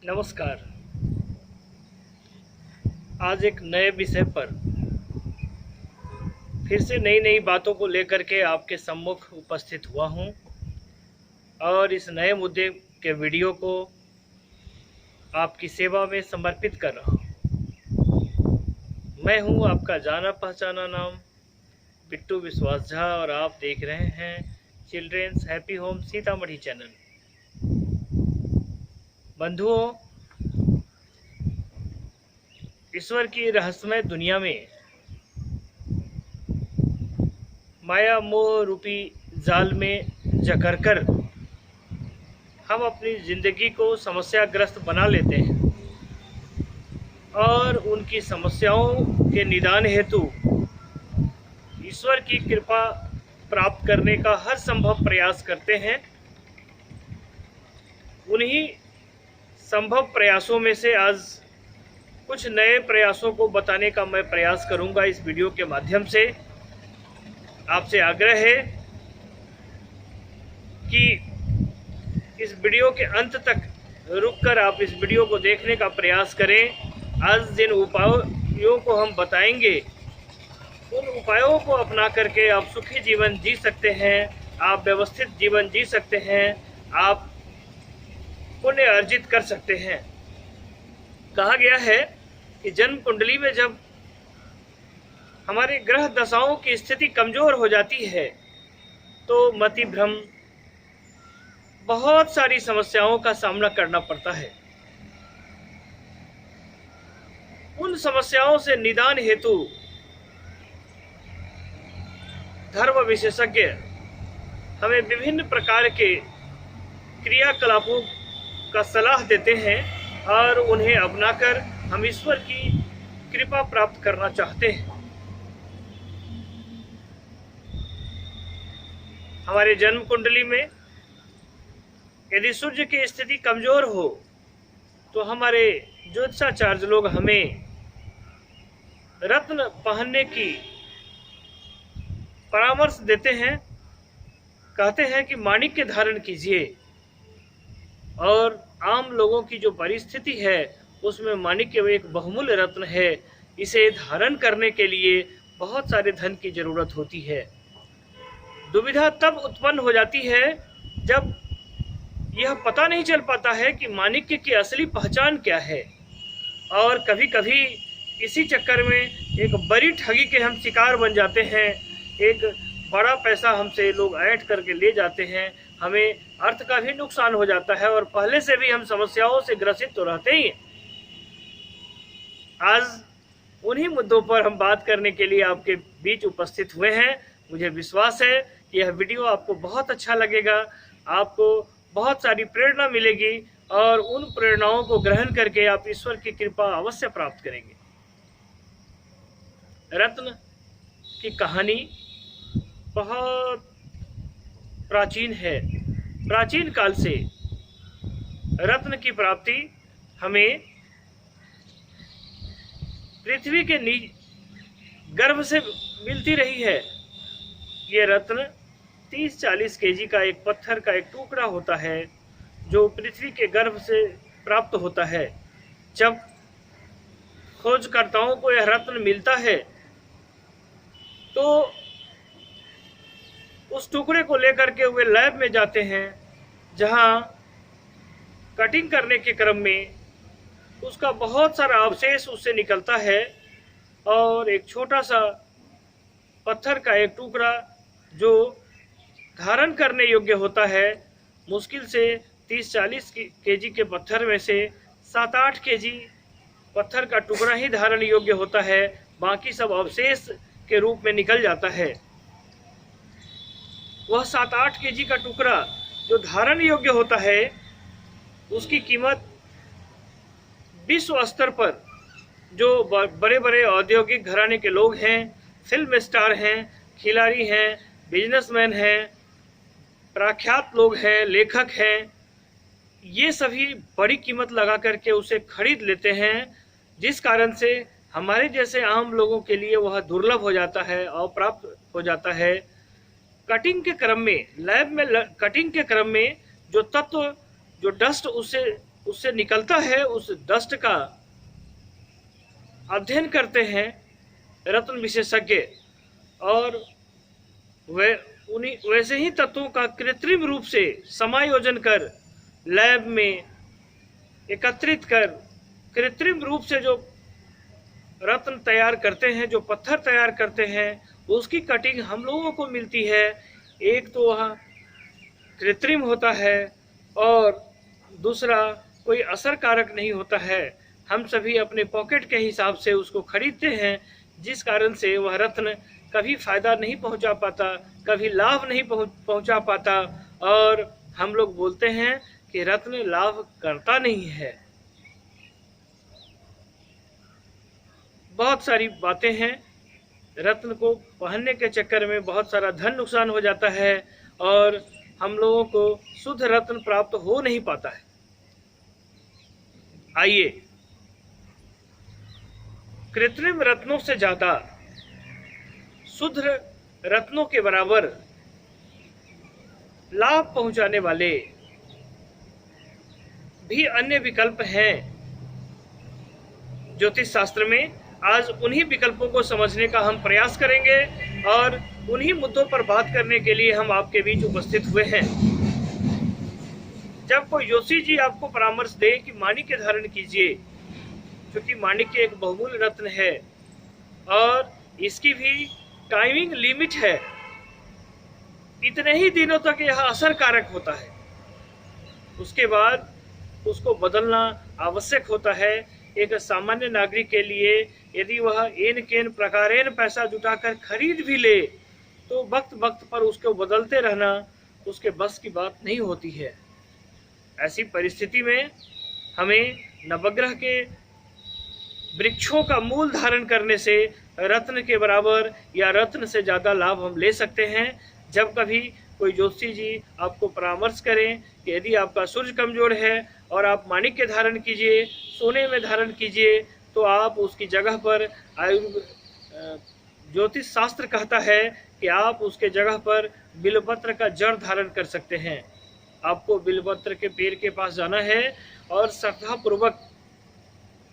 नमस्कार। आज एक नए विषय पर फिर से नई नई बातों को लेकर के आपके सम्मुख उपस्थित हुआ हूं और इस नए मुद्दे के वीडियो को आपकी सेवा में समर्पित कर रहा हूं। मैं हूं आपका जाना पहचाना नाम बिट्टू विश्वास झा और आप देख रहे हैं children's happy home Sitamarhi channel. बंधुओं, ईश्वर की रहस्यमय दुनिया में माया मोह रूपी जाल में जकड़कर हम अपनी जिंदगी को समस्याग्रस्त बना लेते हैं और उनकी समस्याओं के निदान हेतु ईश्वर की कृपा प्राप्त करने का हर संभव प्रयास करते हैं। उन्हीं संभव प्रयासों में से आज कुछ नए प्रयासों को बताने का मैं प्रयास करूंगा इस वीडियो के माध्यम से। आपसे आग्रह है कि इस वीडियो के अंत तक रुककर आप इस वीडियो को देखने का प्रयास करें। आज जिन उपायों को हम बताएंगे उन उपायों को अपना करके आप सुखी जीवन जी सकते हैं, आप व्यवस्थित जीवन जी सकते हैं, आप पुण्य अर्जित कर सकते हैं। कहा गया है कि जन्म कुंडली में जब हमारे ग्रह दशाओं की स्थिति कमजोर हो जाती है तो मति भ्रम, बहुत सारी समस्याओं का सामना करना पड़ता है। उन समस्याओं से निदान हेतु धर्म विशेषज्ञ हमें विभिन्न प्रकार के क्रियाकलापों का सलाह देते हैं और उन्हें अपनाकर हम ईश्वर की कृपा प्राप्त करना चाहते हैं। हमारे जन्म कुंडली में यदि सूर्य की स्थिति कमजोर हो तो हमारे ज्योतिषाचार्य लोग हमें रत्न पहनने की परामर्श देते हैं। कहते हैं कि माणिक्य धारण कीजिए और आम लोगों की जो परिस्थिति है उसमें माणिक्य एक बहुमूल्य रत्न है। इसे धारण करने के लिए बहुत सारे धन की जरूरत होती है। दुविधा तब उत्पन्न हो जाती है जब यह पता नहीं चल पाता है कि माणिक्य की असली पहचान क्या है, और कभी कभी इसी चक्कर में एक बड़ी ठगी के हम शिकार बन जाते हैं। एक बड़ा पैसा हमसे लोग ऐंठ करके ले जाते हैं, हमें अर्थ का भी नुकसान हो जाता है और पहले से भी हम समस्याओं से ग्रसित तो रहते ही। आज उन्हीं मुद्दों पर हम बात करने के लिए आपके बीच उपस्थित हुए हैं। मुझे विश्वास है कि यह वीडियो आपको बहुत अच्छा लगेगा, आपको बहुत सारी प्रेरणा मिलेगी और उन प्रेरणाओं को ग्रहण करके आप ईश्वर की कृपा अवश्य प्राप्त करेंगे। रत्न की कहानी बहुत प्राचीन है। प्राचीन काल से रत्न की प्राप्ति हमें पृथ्वी के गर्भ से मिलती रही है। ये रत्न 30-40 केजी का एक पत्थर का एक टुकड़ा होता है जो पृथ्वी के गर्भ से प्राप्त होता है। जब खोजकर्ताओं को यह रत्न मिलता है तो उस टुकड़े को लेकर के वे लैब में जाते हैं, जहां कटिंग करने के क्रम में उसका बहुत सारा अवशेष उससे निकलता है और एक छोटा सा पत्थर का एक टुकड़ा जो धारण करने योग्य होता है। मुश्किल से 30-40 केजी के पत्थर में से 7-8 केजी पत्थर का टुकड़ा ही धारण योग्य होता है, बाकी सब अवशेष के रूप में निकल जाता है। वह 7-8 केजी का टुकड़ा जो धारण योग्य होता है उसकी कीमत विश्व स्तर पर जो बड़े बड़े औद्योगिक घराने के लोग हैं, फिल्म स्टार हैं, खिलाड़ी हैं, बिजनेसमैन हैं, प्रख्यात लोग हैं, लेखक हैं, ये सभी बड़ी कीमत लगा करके उसे खरीद लेते हैं, जिस कारण से हमारे जैसे आम लोगों के लिए वह दुर्लभ हो जाता है और प्राप्त हो जाता है। कटिंग के क्रम में, लैब में कटिंग के क्रम में जो तत्व, जो डस्ट उससे उससे निकलता है, उस डस्ट का अध्ययन करते हैं रत्न विशेषज्ञ, और वे उन्हीं वैसे ही तत्वों का कृत्रिम रूप से समायोजन कर लैब में एकत्रित कर कृत्रिम रूप से जो रत्न तैयार करते हैं, जो पत्थर तैयार करते हैं, उसकी कटिंग हम लोगों को मिलती है। एक तो वह कृत्रिम होता है और दूसरा कोई असर कारक नहीं होता है। हम सभी अपने पॉकेट के हिसाब से उसको खरीदते हैं, जिस कारण से वह रत्न कभी फायदा नहीं पहुंचा पाता, कभी लाभ नहीं पहुंचा पाता, और हम लोग बोलते हैं कि रत्न लाभ करता नहीं है। बहुत सारी बातें हैं। रत्न को पहनने के चक्कर में बहुत सारा धन नुकसान हो जाता है और हम लोगों को शुद्ध रत्न प्राप्त हो नहीं पाता है। आइए, कृत्रिम रत्नों से ज्यादा शुद्ध रत्नों के बराबर लाभ पहुंचाने वाले भी अन्य विकल्प हैं ज्योतिष शास्त्र में। आज उन्हीं विकल्पों को समझने का हम प्रयास करेंगे और उन्हीं मुद्दों पर बात करने के लिए हम आपके बीच उपस्थित हुए हैं। जब कोई ज्योतिषी जी आपको परामर्श दे कि माणिक्य धारण कीजिए, क्योंकि माणिक्य एक बहुमूल्य रत्न है और इसकी भी टाइमिंग लिमिट है, इतने ही दिनों तक यह असर कारक होता है, उसके बाद उसको बदलना आवश्यक होता है। एक सामान्य नागरिक के लिए यदि वह एन केन प्रकारेण पैसा जुटाकर खरीद भी ले तो वक्त वक्त पर उसको बदलते रहना उसके बस की बात नहीं होती है। ऐसी परिस्थिति में हमें नवग्रह के वृक्षों का मूल धारण करने से रत्न के बराबर या रत्न से ज़्यादा लाभ हम ले सकते हैं। जब कभी कोई ज्योतिषी जी आपको परामर्श करें कि यदि आपका सूर्य कमजोर है और आप माणिक्य धारण कीजिए, सोने में धारण कीजिए, तो आप उसकी जगह पर ज्योतिष शास्त्र कहता है कि आप उसके जगह पर बिल्वपत्र का जड़ धारण कर सकते हैं। आपको बिल्वपत्र के पेड़ के पास जाना है और श्रद्धापूर्वक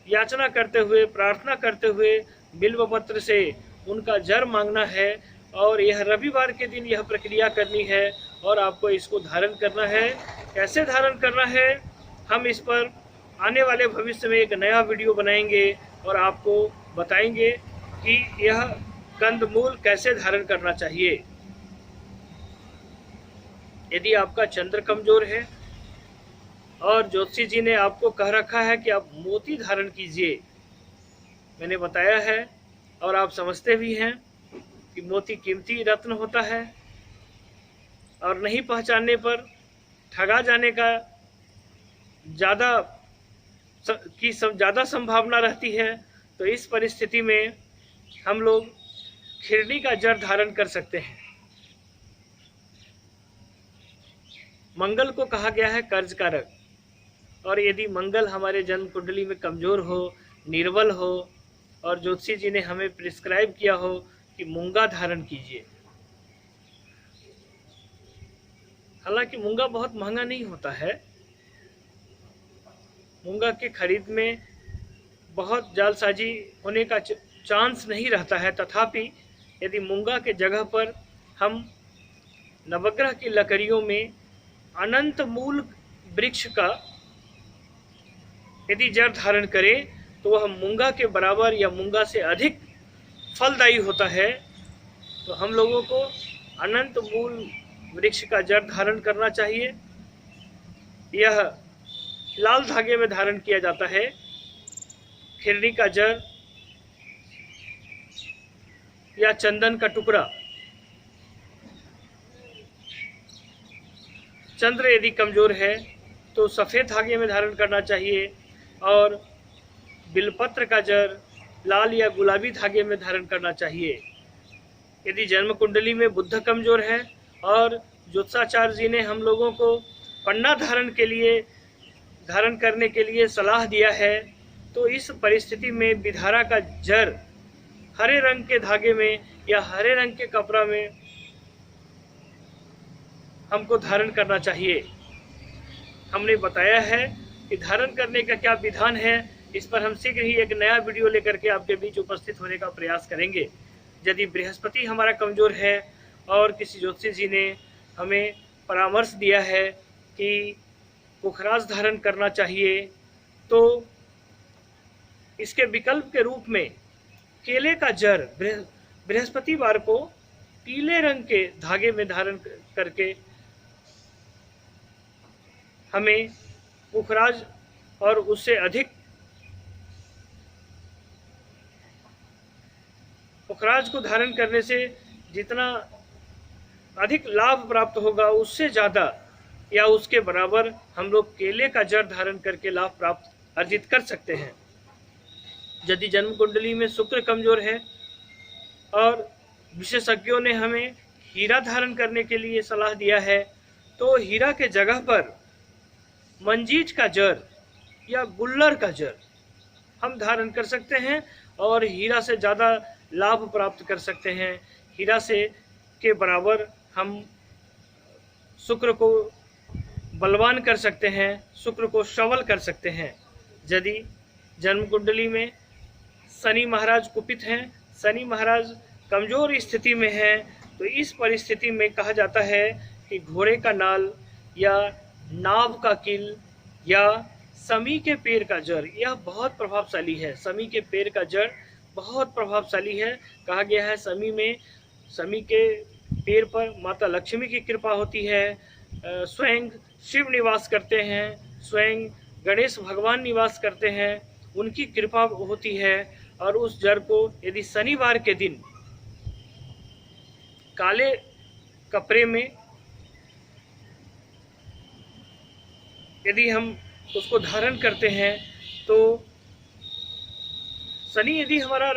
याचना करते हुए, प्रार्थना करते हुए बिल्वपत्र से उनका जड़ मांगना है और यह रविवार के दिन यह प्रक्रिया करनी है और आपको इसको धारण करना है। कैसे धारण करना है, हम इस पर आने वाले भविष्य में एक नया वीडियो बनाएंगे और आपको बताएंगे कि यह कंदमूल कैसे धारण करना चाहिए। यदि आपका चंद्र कमजोर है और ज्योतिषी जी ने आपको कह रखा है कि आप मोती धारण कीजिए, मैंने बताया है और आप समझते भी हैं कि मोती कीमती रत्न होता है और नहीं पहचानने पर ठगा जाने का ज़्यादा संभावना रहती है। तो इस परिस्थिति में हम लोग खिरनी का जड़ धारण कर सकते हैं। मंगल को कहा गया है कर्ज कारक, और यदि मंगल हमारे जन्म कुंडली में कमजोर हो, निर्बल हो और ज्योतिषी जी ने हमें प्रिस्क्राइब किया हो कि मूंगा धारण कीजिए, हालांकि मूंगा बहुत महंगा नहीं होता है, मूंगा के खरीद में बहुत जालसाजी होने का चांस नहीं रहता है। तथापि यदि मूंगा के जगह पर हम नवग्रह की लकड़ियों में अनंत मूल वृक्ष का यदि जड़ धारण करें तो वह मूंगा के बराबर या मूंगा से अधिक फलदायी होता है। तो हम लोगों को अनंत मूल वृक्ष का जड़ धारण करना चाहिए। यह लाल धागे में धारण किया जाता है। खिरनी का जड़ या चंदन का टुकड़ा। चंद्र यदि कमजोर है तो सफ़ेद धागे में धारण करना चाहिए और बिलपत्र का जड़ लाल या गुलाबी धागे में धारण करना चाहिए। यदि जन्म कुंडली में बुध कमजोर है और ज्योतिषाचार्य जी ने हम लोगों को पन्ना धारण करने के लिए सलाह दिया है, तो इस परिस्थिति में विधारा का जड़ हरे रंग के धागे में या हरे रंग के कपड़ा में हमको धारण करना चाहिए। हमने बताया है कि धारण करने का क्या विधान है, इस पर हम शीघ्र ही एक नया वीडियो लेकर के आपके बीच उपस्थित होने का प्रयास करेंगे। यदि बृहस्पति हमारा कमज़ोर है और किसी ज्योतिषी जी ने हमें परामर्श दिया है कि पुखराज धारण करना चाहिए, तो इसके विकल्प के रूप में केले का जड़ बृहस्पतिवार को पीले रंग के धागे में धारण करके हमें पुखराज और उससे अधिक पुखराज को धारण करने से जितना अधिक लाभ प्राप्त होगा, उससे ज़्यादा या उसके बराबर हम लोग केले का जड़ धारण करके लाभ प्राप्त अर्जित कर सकते हैं। यदि जन्म कुंडली में शुक्र कमजोर है और विशेषज्ञों ने हमें हीरा धारण करने के लिए सलाह दिया है, तो हीरा के जगह पर मंजीच का जड़ या गुल्लर का जड़ हम धारण कर सकते हैं और हीरा से ज़्यादा लाभ प्राप्त कर सकते हैं। हीरा से के बराबर हम शुक्र को बलवान कर सकते हैं, शुक्र को सबल कर सकते हैं। यदि जन्म कुंडली में शनि महाराज कुपित हैं, शनि महाराज कमज़ोर स्थिति में हैं, तो इस परिस्थिति में कहा जाता है कि घोड़े का नाल या नाव का किल या समी के पेड़ का जड़ यह बहुत प्रभावशाली है। समी के पेड़ का जड़ बहुत प्रभावशाली है। कहा गया है समी के पेड़ पर माता लक्ष्मी की कृपा होती है, स्वयं शिव निवास करते हैं, स्वयं गणेश भगवान निवास करते हैं, उनकी कृपा होती है। और उस जड़ को यदि शनिवार के दिन काले कपड़े में यदि हम उसको धारण करते हैं, तो शनि यदि हमारा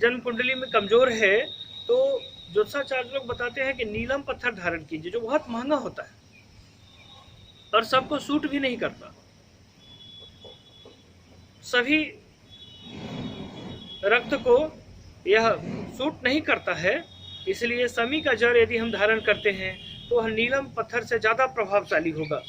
जन्म कुंडली में कमजोर है, तो ज्योतिषाचार्य लोग बताते हैं कि नीलम पत्थर धारण कीजिए, जो बहुत महंगा होता है और सबको सूट भी नहीं करता, सभी रक्त को यह सूट नहीं करता है। इसलिए समी का जड़ यदि हम धारण करते हैं तो वह नीलम पत्थर से ज़्यादा प्रभावशाली होगा।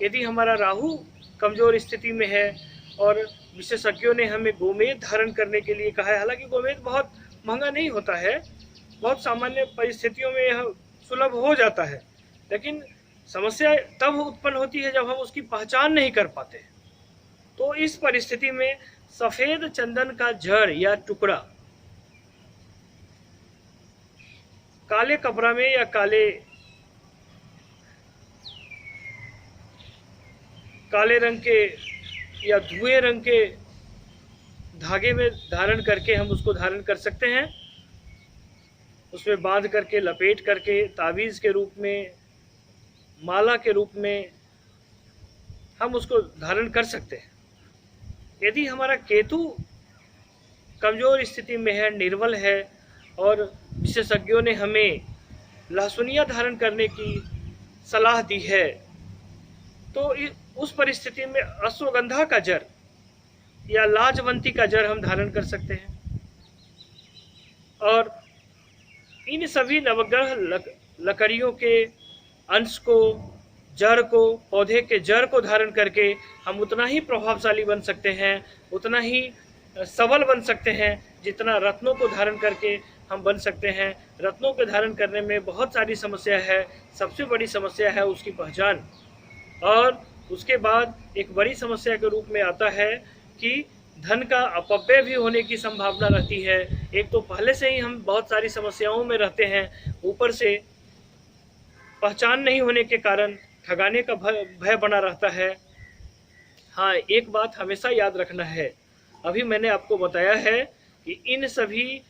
यदि हमारा राहु कमज़ोर स्थिति में है और विशेषज्ञों ने हमें गोमेद धारण करने के लिए कहा है, हालांकि गोमेद बहुत महंगा नहीं होता है, बहुत सामान्य परिस्थितियों में यह सुलभ हो जाता है, लेकिन समस्या तब उत्पन्न होती है जब हम उसकी पहचान नहीं कर पाते। तो इस परिस्थिति में सफ़ेद चंदन का जड़ या टुकड़ा काले कपड़ा में या काले रंग के या धुएं रंग के धागे में धारण करके हम उसको धारण कर सकते हैं। उसमें बांध करके लपेट करके तावीज़ के रूप में, माला के रूप में हम उसको धारण कर सकते हैं। यदि हमारा केतु कमज़ोर स्थिति में है, निर्बल है और विशेषज्ञों ने हमें लहसुनिया धारण करने की सलाह दी है, तो उस परिस्थिति में अश्वगंधा का जड़ या लाजवंती का जड़ हम धारण कर सकते हैं। और इन सभी नवग्रह लकड़ियों के अंश को, जड़ को, पौधे के जड़ को धारण करके हम उतना ही प्रभावशाली बन सकते हैं, उतना ही सबल बन सकते हैं जितना रत्नों को धारण करके हम बन सकते हैं। रत्नों के धारण करने में बहुत सारी समस्या है। सबसे बड़ी समस्या है उसकी पहचान, और उसके बाद एक बड़ी समस्या के रूप में आता है कि धन का अपव्यय भी होने की संभावना रहती है। एक तो पहले से ही हम बहुत सारी समस्याओं में रहते हैं, ऊपर से पहचान नहीं होने के कारण ठगाने का भय बना रहता है। हाँ, एक बात हमेशा याद रखना है, अभी मैंने आपको बताया है कि इन सभी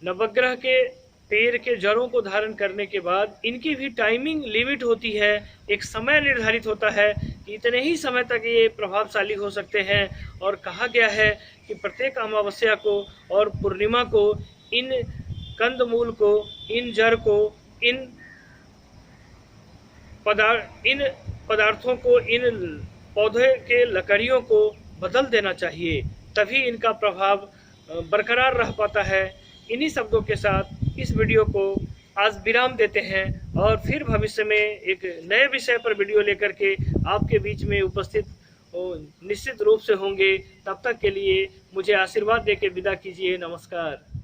नवग्रह के पेड़ के जड़ों को धारण करने के बाद इनकी भी टाइमिंग लिमिट होती है, एक समय निर्धारित होता है कि इतने ही समय तक ये प्रभावशाली हो सकते हैं। और कहा गया है कि प्रत्येक अमावस्या को और पूर्णिमा को इन कंदमूल को, इन जड़ को, इन पदार्थों को, इन पौधे के लकड़ियों को बदल देना चाहिए, तभी इनका प्रभाव बरकरार रह पाता है। इन्हीं शब्दों के साथ इस वीडियो को आज विराम देते हैं और फिर भविष्य में एक नए विषय पर वीडियो लेकर के आपके बीच में उपस्थित वो निश्चित रूप से होंगे। तब तक के लिए मुझे आशीर्वाद दे के विदा कीजिए। नमस्कार।